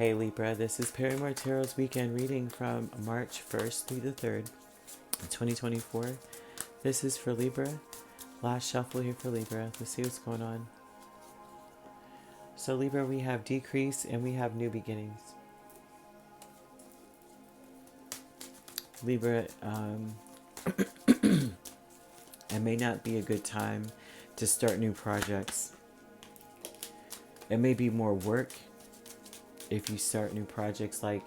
Hey Libra, this is Perrymore Tarot's weekend reading from March 1st through the 3rd, 2024. This is for Libra. Last shuffle here for Libra. Let's see what's going on. So Libra, we have decrease and we have new beginnings. Libra, it may not be a good time to start new projects. It may be more work if you start new projects. Like,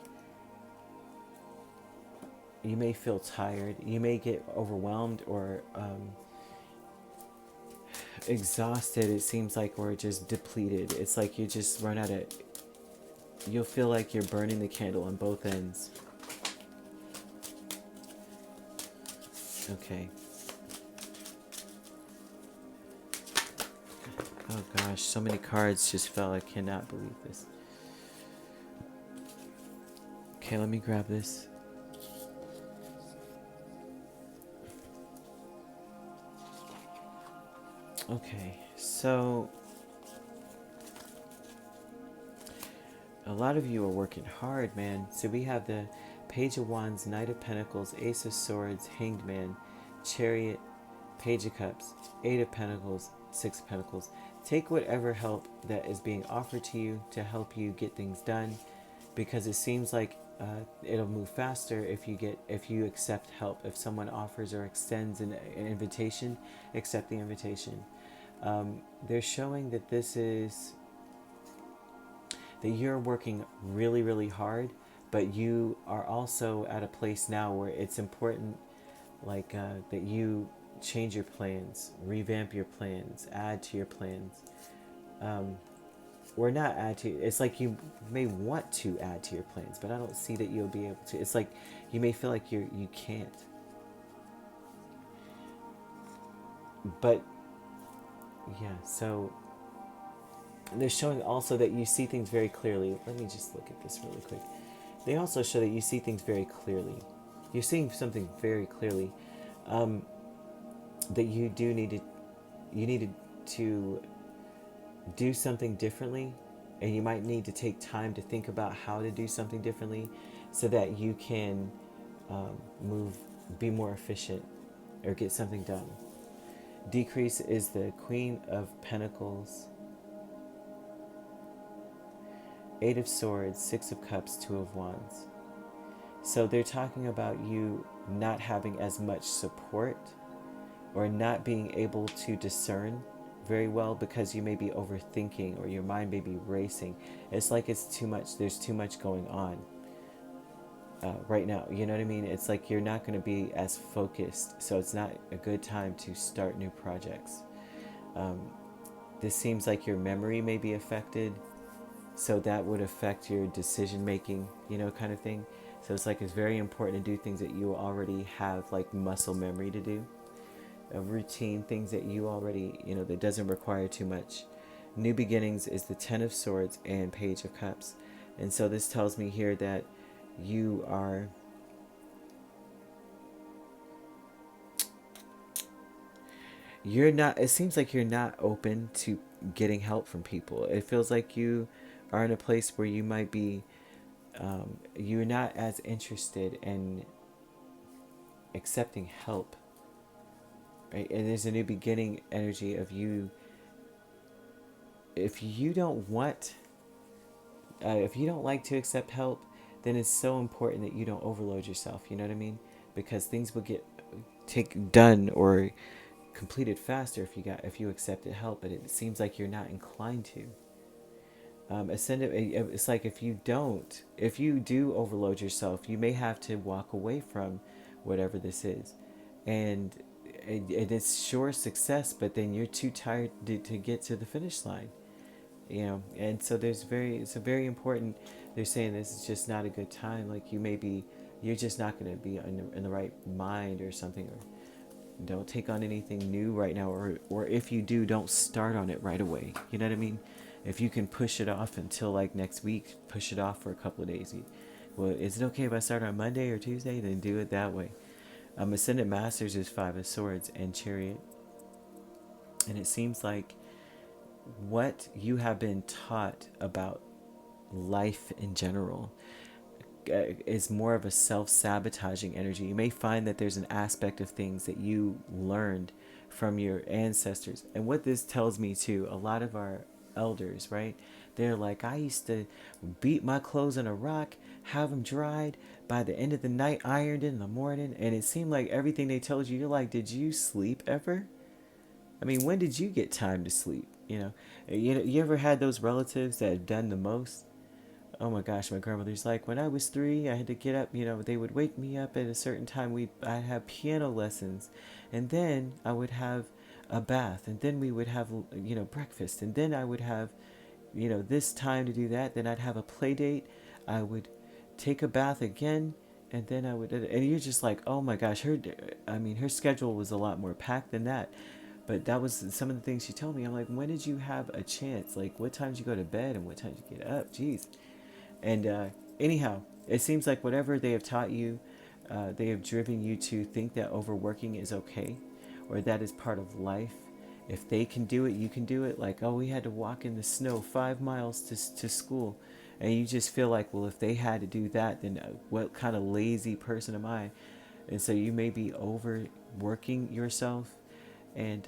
you may feel tired, you may get overwhelmed or exhausted, it seems like, or just depleted. It's like you just run out of, you'll feel like you're burning the candle on both ends. Okay. Oh gosh, so many cards just fell. I cannot believe this. Okay, let me grab this. Okay, so a lot of you are working hard, man. So we have the Page of Wands, Knight of Pentacles, Ace of Swords, Hanged Man, Chariot, Page of Cups, Eight of Pentacles, Six of Pentacles. Take whatever help that is being offered to you to help you get things done, because it seems like it'll move faster if you accept help. If someone offers or extends an invitation, accept the invitation. They're showing that that you're working really, really hard, but you are also at a place now where it's important, like that you change your plans, revamp your plans, add to your plans, or not add to. It's like you may want to add to your plans, but I don't see that you'll be able to. It's like you may feel like you can't. But yeah, so they're showing also that you see things very clearly. Let me just look at this really quick. They also show that you see things very clearly. You're seeing something very clearly, that you needed to do something differently, and you might need to take time to think about how to do something differently so that you can be more efficient or get something done. Decrease is the Queen of Pentacles, Eight of Swords, Six of Cups, Two of Wands. So they're talking about you not having as much support or not being able to discern very well because you may be overthinking or your mind may be racing. It's like it's too much. There's too much going on right now. You know what I mean? It's like you're not going to be as focused. So it's not a good time to start new projects. This seems like your memory may be affected. So that would affect your decision making, kind of thing. So it's like it's very important to do things that you already have, like muscle memory to do. Routine things that you already, that doesn't require too much. New beginnings is the Ten of Swords and Page of Cups. And so this tells me here that you're not, it seems like you're not open to getting help from people. It feels like you are in a place where you might be, you're not as interested in accepting help. Right? And there's a new beginning energy of you. If you don't like to accept help, then it's so important that you don't overload yourself. You know what I mean? Because things will get done or completed faster if you accepted help. But it seems like you're not inclined to. It's like if you do overload yourself, you may have to walk away from whatever this is, and it's sure success, but then you're too tired to get to the finish line, and so it's a very important. They're saying this is just not a good time. Like you're just not going to be in the right mind or something, or don't take on anything new right now, or if you do, don't start on it right away. You know what I mean? If you can push it off until like next week, push it off for a couple of days. Well, is it okay if I start on Monday or Tuesday? Then do it that way. Ascendant Masters is Five of Swords and Chariot. And it seems like what you have been taught about life in general is more of a self-sabotaging energy. You may find that there's an aspect of things that you learned from your ancestors. And what this tells me too, a lot of our elders, right? They're like, I used to beat my clothes on a rock, have them dried, by the end of the night ironed in the morning. And it seemed like everything they told you, you're like, did you sleep ever? I mean, when did you get time to sleep? You ever had those relatives that have done the most? Oh my gosh, my grandmother's like, when I was 3, I had to get up. They would wake me up at a certain time. I'd have piano lessons, and then I would have a bath, and then we would have breakfast, and then I would have this time to do that. Then I'd have a play date. I would take a bath again, and then I would. And you're just like, oh my gosh, her schedule was a lot more packed than that. But that was some of the things she told me. I'm like, when did you have a chance? Like, what time did you go to bed and what time did you get up? Jeez. And anyhow, it seems like whatever they have taught you, they have driven you to think that overworking is okay, or that is part of life. If they can do it, you can do it. Like, oh, we had to walk in the snow 5 miles to school. And you just feel like, well, if they had to do that, then what kind of lazy person am I? And so you may be overworking yourself and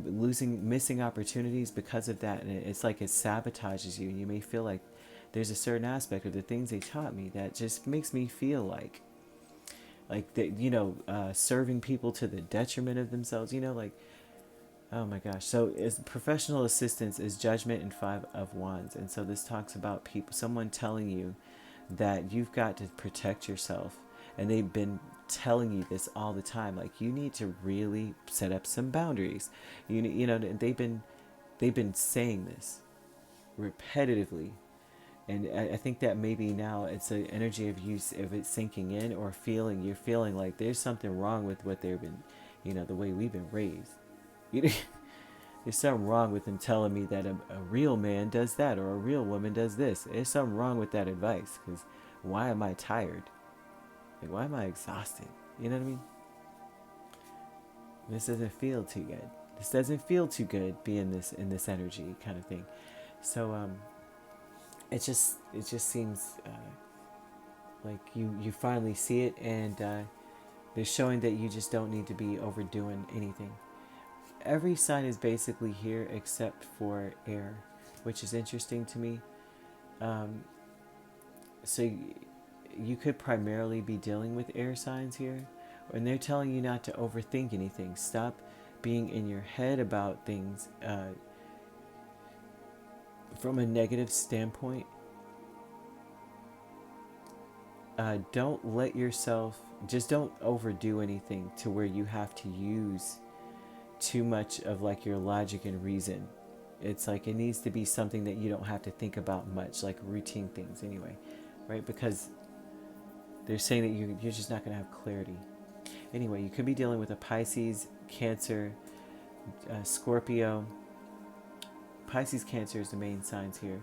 missing opportunities because of that. And it's like it sabotages you. And you may feel like there's a certain aspect of the things they taught me that just makes me feel like that, serving people to the detriment of themselves, like, oh my gosh. So professional assistance is Judgment and 5 of Wands. And so this talks about someone telling you that you've got to protect yourself. And they've been telling you this all the time. Like, you need to really set up some boundaries. They've been saying this repetitively. And I think that maybe now it's an energy of it sinking in, or you're feeling like there's something wrong with what they've been, the way we've been raised. There's something wrong with them telling me that a real man does that, or a real woman does this. There's something wrong with that advice, because why am I tired? Like, why am I exhausted? You know what I mean? This doesn't feel too good. This doesn't feel too good being in this energy kind of thing. So it just seems like you finally see it, and they're showing that you just don't need to be overdoing anything. Every sign is basically here except for air, which is interesting to me. So you could primarily be dealing with air signs here, and they're telling you not to overthink anything. Stop being in your head about things from a negative standpoint. Don't let yourself, just don't overdo anything to where you have to use too much of like your logic and reason. It's like it needs to be something that you don't have to think about much, like routine things anyway, right? Because they're saying that you're just not going to have clarity. Anyway, you could be dealing with a Pisces, Cancer, Scorpio. Pisces, Cancer is the main signs here.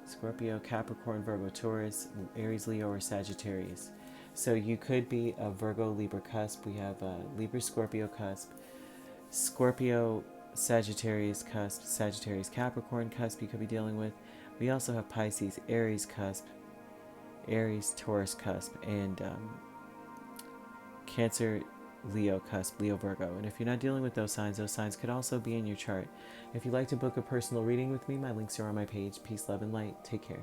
Scorpio, Capricorn, Virgo, Taurus, Aries, Leo, or Sagittarius. So you could be a Virgo, Libra cusp. We have a Libra, Scorpio cusp, Scorpio, Sagittarius cusp, Sagittarius, Capricorn cusp you could be dealing with. We also have Pisces, Aries cusp, Aries, Taurus cusp, and Cancer, Leo cusp, Leo, Virgo. And if you're not dealing with those signs could also be in your chart. If you'd like to book a personal reading with me, my links are on my page. Peace, love, and light. Take care.